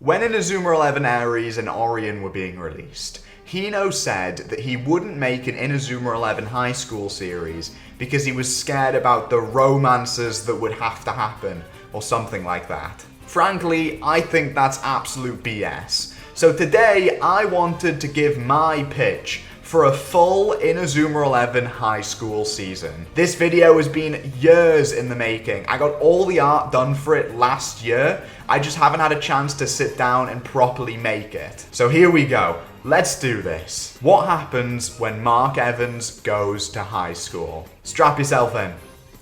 When Inazuma 11 Aries and Orion were being released, Hino said that he wouldn't make an Inazuma 11 high school series because he was scared about the romances that would have to happen, or something like that. Frankly, I think that's absolute BS. So today, I wanted to give my pitch for a full Inazuma 11 high school season. This video has been years in the making. I got all the art done for it last year. I just haven't had a chance to sit down and properly make it. So here we go. Let's do this. What happens when Mark Evans goes to high school? Strap yourself in.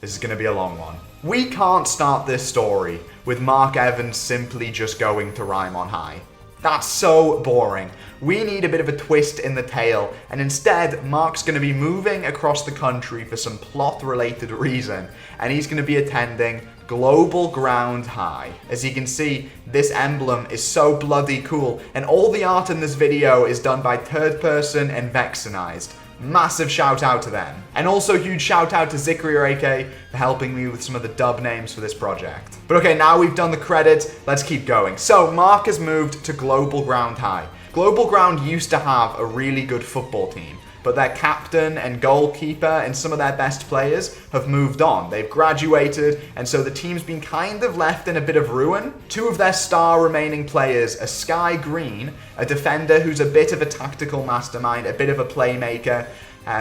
This is gonna be a long one. We can't start this story with Mark Evans simply just going to Rhyme on High. That's so boring. We need a bit of a twist in the tale, and instead, Mark's going to be moving across the country for some plot-related reason, and he's going to be attending Global Ground High. As you can see, this emblem is so bloody cool, and all the art in this video is done by Turd and Vexanised. Massive shout out to them. And also huge shout out to ZykriaAK for helping me with some of the dub names for this project. But okay, now we've done the credits, let's keep going. So Mark has moved to Global Ground High. Global Ground used to have a really good football team, but their captain and goalkeeper and some of their best players have moved on. They've graduated, and so the team's been kind of left in a bit of ruin. Two of their star remaining players are Sky Green, a defender who's a bit of a tactical mastermind, a bit of a playmaker.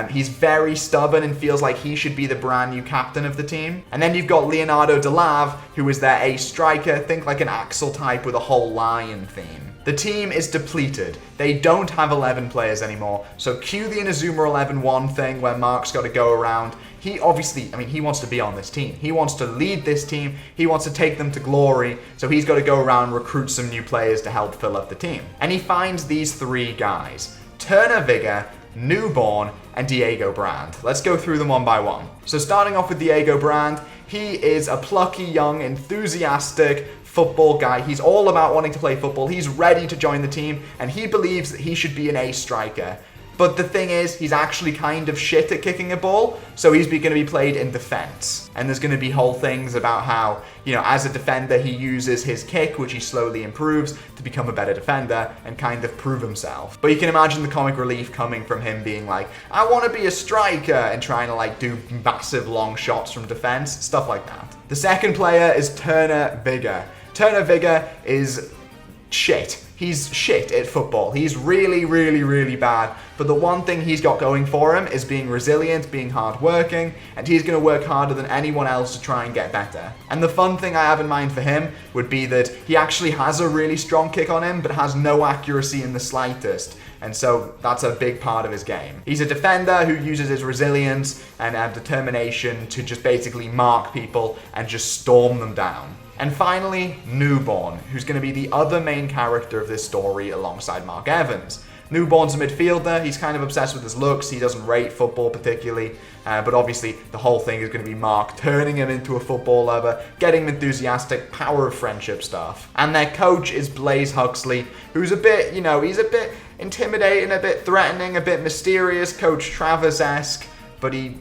He's very stubborn and feels like he should be the brand new captain of the team. And then you've got Leonardo Delave, who is their ace striker, think like an Axel type with a whole lion theme. The team is depleted. They don't have 11 players anymore, so cue the Inazuma 11-1 thing where Mark's got to go around. He obviously, he wants to be on this team. He wants to lead this team. He wants to take them to glory, so he's got to go around and recruit some new players to help fill up the team. And he finds these three guys, Turner Vigor, Newborn, and Diego Brand. Let's go through them one by one. So starting off with Diego Brand, he is a plucky, young, enthusiastic football guy. He's all about wanting to play football. He's ready to join the team, and he believes that he should be an ace striker. But the thing is, he's actually kind of shit at kicking a ball, so he's going to be played in defense. And there's going to be whole things about how, as a defender, he uses his kick, which he slowly improves, to become a better defender and kind of prove himself. But you can imagine the comic relief coming from him being like, I want to be a striker, and trying to do massive long shots from defense, stuff like that. The second player is Turner Vigor. Turner Vigor is shit. He's shit at football. He's really, really, really bad. But the one thing he's got going for him is being resilient, being hardworking, and he's going to work harder than anyone else to try and get better. And the fun thing I have in mind for him would be that he actually has a really strong kick on him, but has no accuracy in the slightest. And so that's a big part of his game. He's a defender who uses his resilience and determination to just basically mark people and just storm them down. And finally, Newborn, who's going to be the other main character of this story alongside Mark Evans. Newborn's a midfielder. He's kind of obsessed with his looks. He doesn't rate football particularly, but obviously the whole thing is going to be Mark turning him into a football lover, getting him enthusiastic, power of friendship stuff. And their coach is Blaze Huxley, who's a bit, he's a bit intimidating, a bit threatening, a bit mysterious, Coach Travis-esque, but he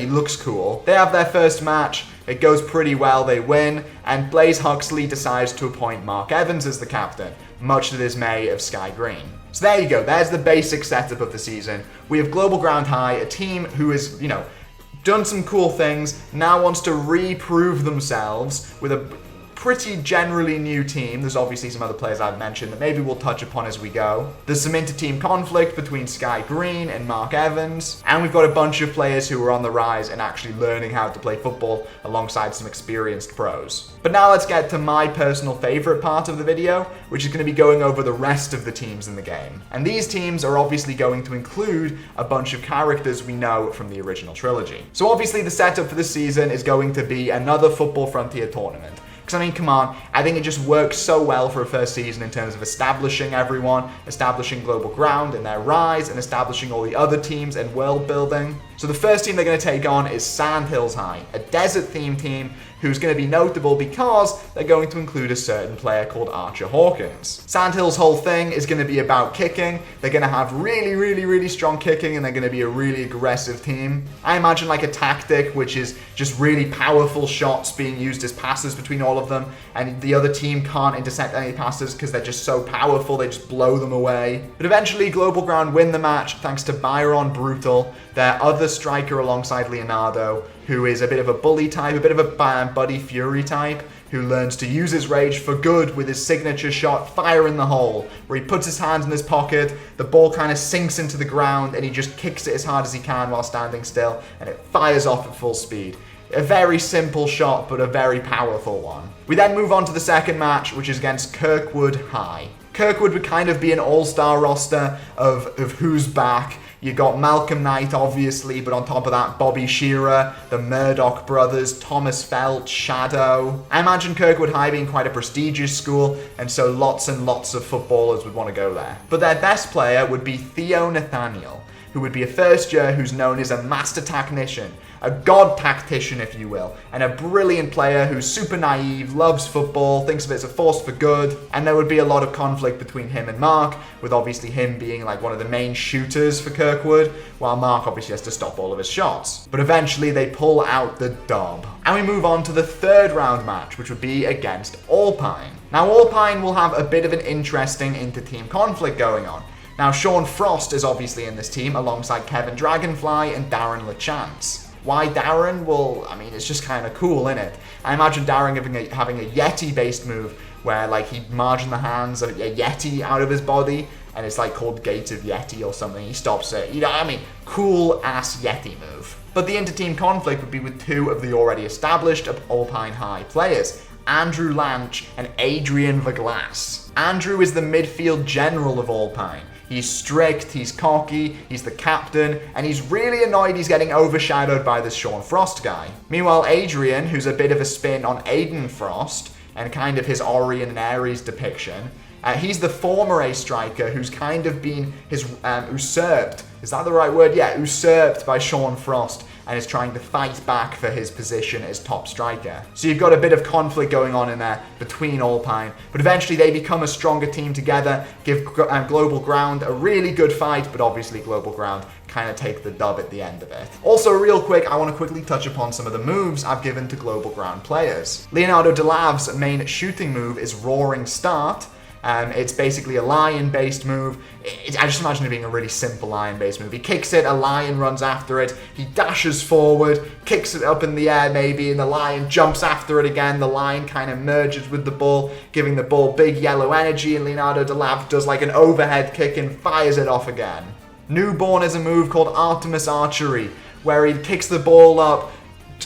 looks cool. They have their first match. It goes pretty well, they win, and Blaze Huxley decides to appoint Mark Evans as the captain, much to the dismay of Sky Green. So there you go, there's the basic setup of the season. We have Global Ground High, a team who is, done some cool things, now wants to reprove themselves with a pretty generally new team. There's obviously some other players I've mentioned that maybe we'll touch upon as we go. There's some inter-team conflict between Sky Green and Mark Evans, and we've got a bunch of players who are on the rise and actually learning how to play football alongside some experienced pros. But now let's get to my personal favorite part of the video, which is going to be going over the rest of the teams in the game. And these teams are obviously going to include a bunch of characters we know from the original trilogy. So obviously the setup for this season is going to be another Football Frontier tournament. Because come on, I think it just works so well for a first season in terms of establishing everyone, establishing Global Ground and their rise, and establishing all the other teams and world building. So the first team they're going to take on is Sandhills High, a desert-themed team who's going to be notable because they're going to include a certain player called Archer Hawkins. Sandhill's whole thing is going to be about kicking. They're going to have really strong kicking, and they're going to be a really aggressive team. I imagine like a tactic which is just really powerful shots being used as passes between all of them, and the other team can't intercept any passes because they're just so powerful, they just blow them away. But eventually Global Ground win the match thanks to Byron Brutal, their other striker alongside Leonardo, who is a bit of a bully type, a bit of a Buddy Fury type, who learns to use his rage for good with his signature shot, Fire in the Hole, where he puts his hands in his pocket, the ball kind of sinks into the ground, and he just kicks it as hard as he can while standing still, and it fires off at full speed. A very simple shot, but a very powerful one. We then move on to the second match, which is against Kirkwood High. Kirkwood would kind of be an all-star roster of who's back. You got Malcolm Knight, obviously, but on top of that, Bobby Shearer, the Murdoch brothers, Thomas Felt, Shadow. I imagine Kirkwood High being quite a prestigious school, and so lots and lots of footballers would want to go there. But their best player would be Theo Nathaniel, who would be a first year who's known as a master tactician, a god tactician if you will, and a brilliant player who's super naive, loves football, thinks of it as a force for good, and there would be a lot of conflict between him and Mark, with obviously him being like one of the main shooters for Kirkwood, while Mark obviously has to stop all of his shots. But eventually they pull out the dub. And we move on to the third round match, which would be against Alpine. Now Alpine will have a bit of an interesting inter-team conflict going on. Now, Sean Frost is obviously in this team alongside Kevin Dragonfly and Darren LeChance. Why Darren? Well, I mean, it's just kind of cool, isn't it? I imagine Darren having a Yeti-based move where, like, he'd margin the hands of a Yeti out of his body, and it's, like, called Gate of Yeti or something. He stops it. You know what I mean? Cool-ass Yeti move. But the inter-team conflict would be with two of the already established Alpine High players, Andrew Lanch and Adrian Verglass. Andrew is the midfield general of Alpine. He's strict, he's cocky, he's the captain, and he's really annoyed he's getting overshadowed by this Sean Frost guy. Meanwhile, Adrian, who's a bit of a spin on Aiden Frost, and kind of his Orion and Ares depiction, he's the former ace striker who's kind of been usurped. Is that the right word? Yeah, usurped by Sean Frost, and is trying to fight back for his position as top striker. So you've got a bit of conflict going on in there between Alpine, but eventually they become a stronger team together, give Global Ground a really good fight, but obviously Global Ground kind of take the dub at the end of it. Also, real quick, I want to quickly touch upon some of the moves I've given to Global Ground players. Leonardo Delav's main shooting move is Roaring Start. It's basically a lion-based move. I just imagine it being a really simple lion-based move. He kicks it, a lion runs after it, he dashes forward, kicks it up in the air maybe, and the lion jumps after it again. The lion kind of merges with the ball, giving the ball big yellow energy, and Leonardo Delav does like an overhead kick and fires it off again. Newborn is a move called Artemis Archery, where he kicks the ball up,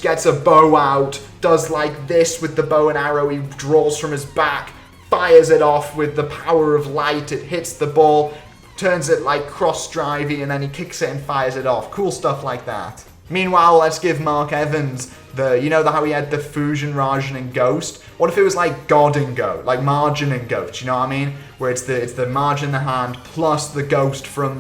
gets a bow out, does like this with the bow and arrow he draws from his back, fires it off with the power of light, it hits the ball, turns it like cross-drivey, and then he kicks it and fires it off. Cool stuff like that. Meanwhile, let's give Mark Evans how he had the Fusion, Rajan, and Ghost? What if it was like God and Ghost, like Margin and Ghost, you know what I mean? Where it's the Margin in the hand plus the Ghost from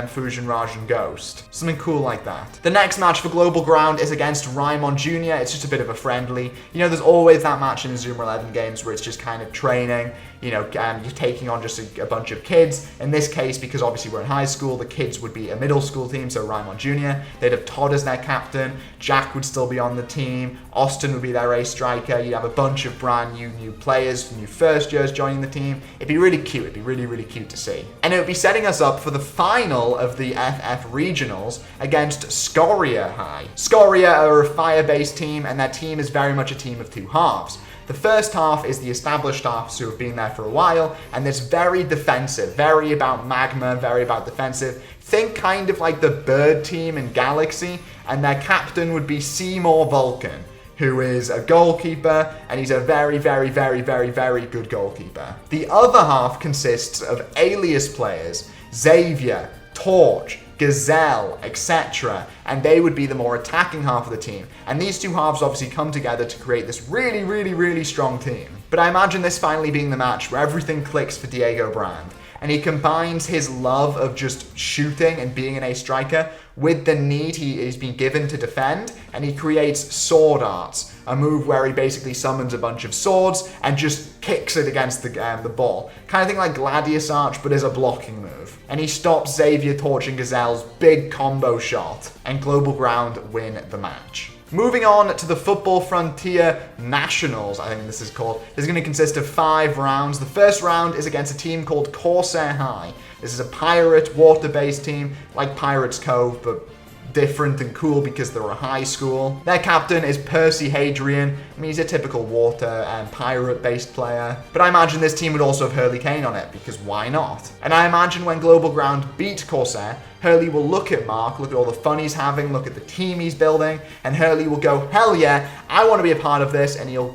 Fusion, Rajan, Ghost. Something cool like that. The next match for Global Ground is against Raimon Jr. It's just a bit of a friendly. You know, there's always that match in Inazuma 11 games where it's just kind of training. You know, you're taking on just a bunch of kids. In this case, because obviously we're in high school, the kids would be a middle school team, so Raimon Jr. They'd have Todd as their captain. Jack would still be on the team. Austin would be their ace striker. You'd have a bunch of brand new players, new first years joining the team. It'd be really cute. It'd be really cute to see. And it would be setting us up for the final of the FF Regionals against Scoria High. Scoria are a fire-based team, and their team is very much a team of two halves. The first half is the established halves who have been there for a while, and it's very defensive, very about magma, very about defensive. Think kind of like the Bird team in Galaxy, and their captain would be Seymour Vulcan, who is a goalkeeper, and he's a very good goalkeeper. The other half consists of alias players, Xavier, Torch, Gazelle, etc. And they would be the more attacking half of the team. And these two halves obviously come together to create this really strong team. But I imagine this finally being the match where everything clicks for Diego Brand. and he combines his love of just shooting and being an ace striker with the need he's been given to defend, and he creates Sword Arts, a move where he basically summons a bunch of swords and just kicks it against the ball. Kind of thing like Gladius Arch, but as a blocking move. And he stops Xavier Torch and Gazelle's big combo shot, and Global Ground win the match. Moving on to the Football Frontier Nationals, I think this is called. This is going to consist of 5 rounds. The first round is against a team called Corsair High. This is a pirate, water-based team, like Pirates Cove, but different and cool because they're a high school. Their captain is Percy Hadrian. I mean, he's a typical water and pirate-based player. But I imagine this team would also have Hurley Kane on it, because why not? And I imagine when Global Ground beat Corsair, Hurley will look at Mark, look at all the fun he's having, look at the team he's building, and Hurley will go, hell yeah, I want to be a part of this, and he'll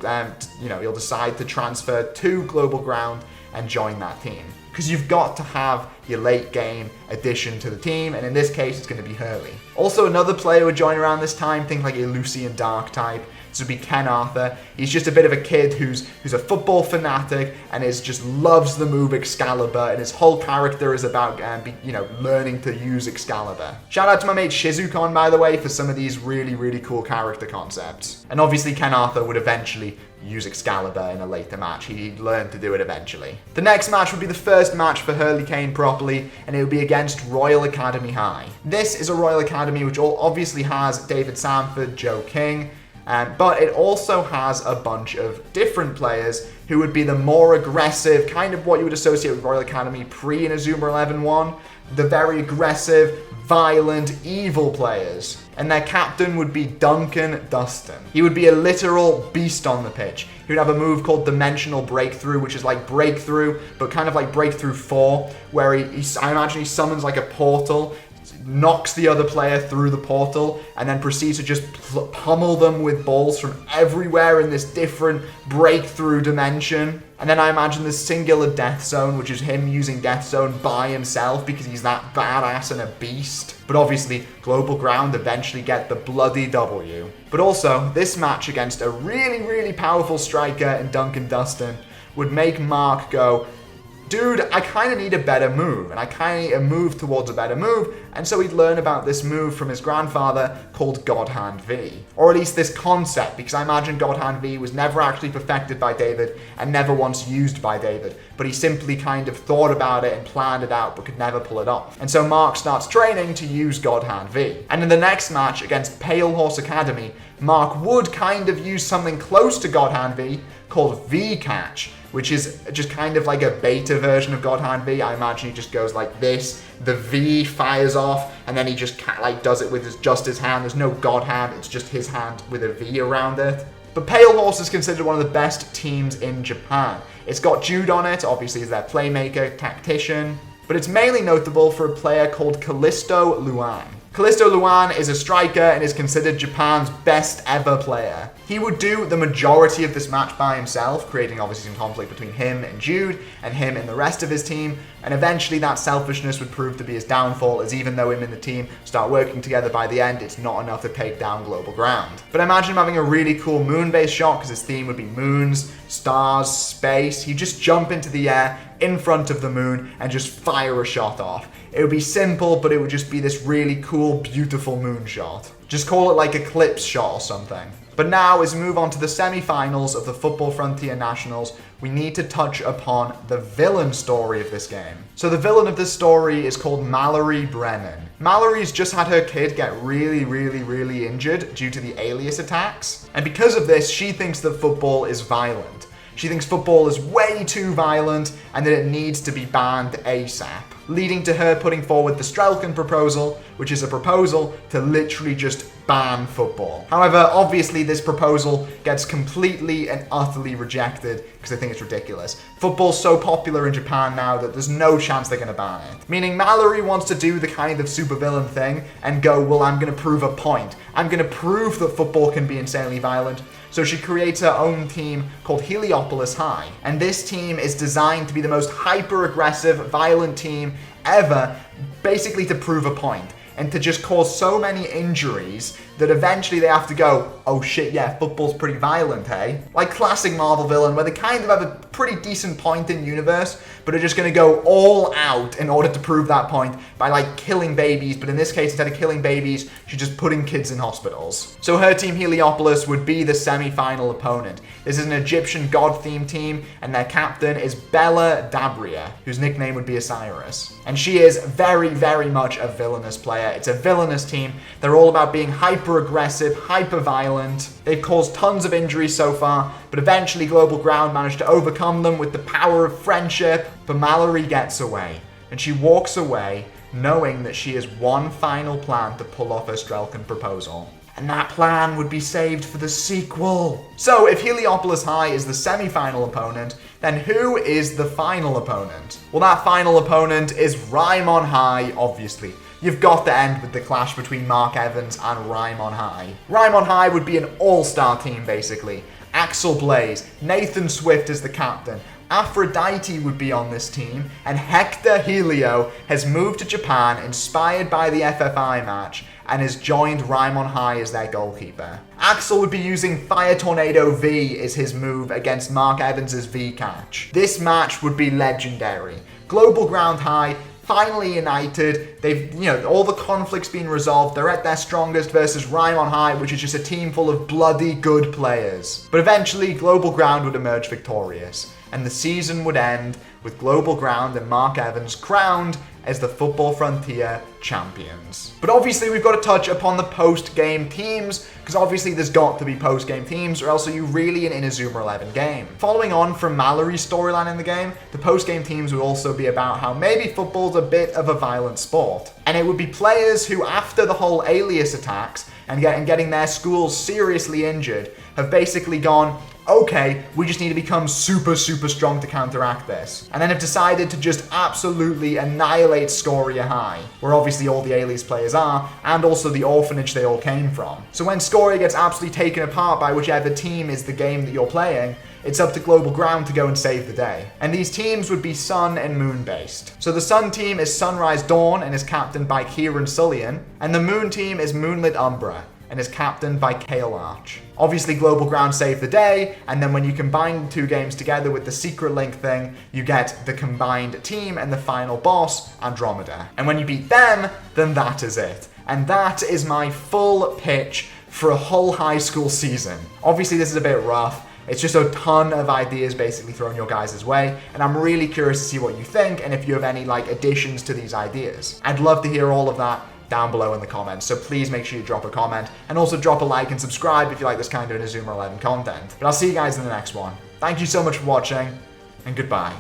decide to transfer to Global Ground and join that team. Because you've got to have your late game addition to the team, and in this case, it's going to be Hurley. Also, another player would join around this time, think like a Lucian Dark type. This would be Ken Arthur. He's just a bit of a kid who's a football fanatic and just loves the move Excalibur, and his whole character is about learning to use Excalibur. Shout out to my mate Shisukon, by the way, for some of these really, really cool character concepts. And obviously Ken Arthur would eventually use Excalibur in a later match. He learned to do it eventually. The next match would be the first match for Hurley Kane properly, and it would be against Royal Academy High. This is a Royal Academy which obviously has David Sanford, Joe King, but it also has a bunch of different players who would be the more aggressive, kind of what you would associate with Royal Academy pre-Inazuma 11 1, the very aggressive, violent, evil players. And their captain would be Duncan Dustin. He would be a literal beast on the pitch. He would have a move called Dimensional Breakthrough, which is like Breakthrough, but kind of like Breakthrough 4, where I imagine he summons like a portal, knocks the other player through the portal, and then proceeds to just pummel them with balls from everywhere in this different breakthrough dimension. And then I imagine the singular Death Zone, which is him using Death Zone by himself because he's that badass and a beast. But obviously, Global Ground eventually get the bloody W. But also, this match against a really, really powerful striker in Duncan Dustin would make Mark go, dude, I kind of need a better move, and I kind of need a move towards a better move, and so he'd learn about this move from his grandfather called God Hand V. Or at least this concept, because I imagine God Hand V was never actually perfected by David, and never once used by David, but he simply kind of thought about it and planned it out, but could never pull it off. And so Mark starts training to use God Hand V. And in the next match against Pale Horse Academy, Mark would kind of use something close to God Hand V called V-Catch, which is just kind of like a beta version of God Hand V. I imagine he just goes like this, the V fires off, and then he just does it with just his hand. There's no God Hand, it's just his hand with a V around it. But Pale Horse is considered one of the best teams in Japan. It's got Jude on it, obviously he's their playmaker, tactician, but it's mainly notable for a player called Callisto Luan. Callisto Luan is a striker and is considered Japan's best ever player. He would do the majority of this match by himself, creating obviously some conflict between him and Jude, and him and the rest of his team, and eventually that selfishness would prove to be his downfall, as even though him and the team start working together by the end, it's not enough to take down Global Ground. But imagine him having a really cool moon-based shot, because his theme would be moons, stars, space. He'd just jump into the air in front of the moon and just fire a shot off. It would be simple, but it would just be this really cool, beautiful moon shot. Just call it like Eclipse shot or something. But now, as we move on to the semi-finals of the Football Frontier Nationals, we need to touch upon the villain story of this game. So the villain of this story is called Mallory Brennan. Mallory's just had her kid get really injured due to the alias attacks. And because of this, she thinks that football is violent. She thinks football is way too violent and that it needs to be banned ASAP, leading to her putting forward the Strelkin proposal, which is a proposal to literally just ban football. However, obviously this proposal gets completely and utterly rejected because they think it's ridiculous. Football's so popular in Japan now that there's no chance they're going to ban it. Meaning Mallory wants to do the kind of supervillain thing and go, well, I'm going to prove a point. I'm going to prove that football can be insanely violent. So she creates her own team called Heliopolis High. And this team is designed to be the most hyper-aggressive, violent team ever, basically to prove a point. and to just cause so many injuries that eventually they have to go, oh shit, yeah, football's pretty violent, hey? Like classic Marvel villain, where they kind of have a pretty decent point in universe, but are just gonna go all out in order to prove that point by like killing babies, but in this case, instead of killing babies, she's just putting kids in hospitals. So her team Heliopolis would be the semi-final opponent. This is an Egyptian god-themed team, and their captain is Bella Dabria, whose nickname would be Osiris. And she is very, very much a villainous player. It's a villainous team. They're all about being hyper-aggressive, hyper-violent. They've caused tons of injuries so far, but eventually Global Ground managed to overcome them with the power of friendship. But Mallory gets away, and she walks away knowing that she has one final plan to pull off her Strelkin proposal. And that plan would be saved for the sequel. So if Heliopolis High is the semi-final opponent, then who is the final opponent? Well, that final opponent is Rymon High, obviously. You've got to end with the clash between Mark Evans and Rymon High. Rymon High would be an all-star team, basically. Axel Blaze, Nathan Swift is the captain, Aphrodite would be on this team, and Hector Helio has moved to Japan inspired by the FFI match and has joined Rymon High as their goalkeeper. Axel would be using Fire Tornado V as his move against Mark Evans' V catch. This match would be legendary. Global Ground High finally united. They've, all the conflicts been resolved. They're at their strongest versus Rymon High, which is just a team full of bloody good players. But eventually, Global Ground would emerge victorious, and the season would end with Global Ground and Mark Evans crowned as the Football Frontier champions. But obviously we've got to touch upon the post-game teams, because obviously there's got to be post-game teams, or else are you really an Inazuma 11 game? Following on from Mallory's storyline in the game, the post-game teams would also be about how maybe football's a bit of a violent sport. And it would be players who, after the whole Alias attacks and getting their schools seriously injured, have basically gone, okay, we just need to become super, super strong to counteract this. And then have decided to just absolutely annihilate Scoria High, where obviously all the Alias players are, and also the orphanage they all came from. So when Scoria gets absolutely taken apart by whichever team is the game that you're playing, it's up to Global Ground to go and save the day. And these teams would be Sun and Moon based. So the Sun team is Sunrise Dawn and is captained by Kieran Sullian, and the Moon team is Moonlit Umbra and is captained by Kale Arch. Obviously, Global Ground saved the day, and then when you combine the two games together with the secret link thing, you get the combined team and the final boss, Andromeda. And when you beat them, then that is it. And that is my full pitch for a whole high school season. Obviously, this is a bit rough. It's just a ton of ideas basically thrown your guys' way, and I'm really curious to see what you think and if you have any additions to these ideas. I'd love to hear all of that down below in the comments, so please make sure you drop a comment, and also drop a like and subscribe if you like this kind of Inazuma 11 content. But I'll see you guys in the next one. Thank you so much for watching, and goodbye.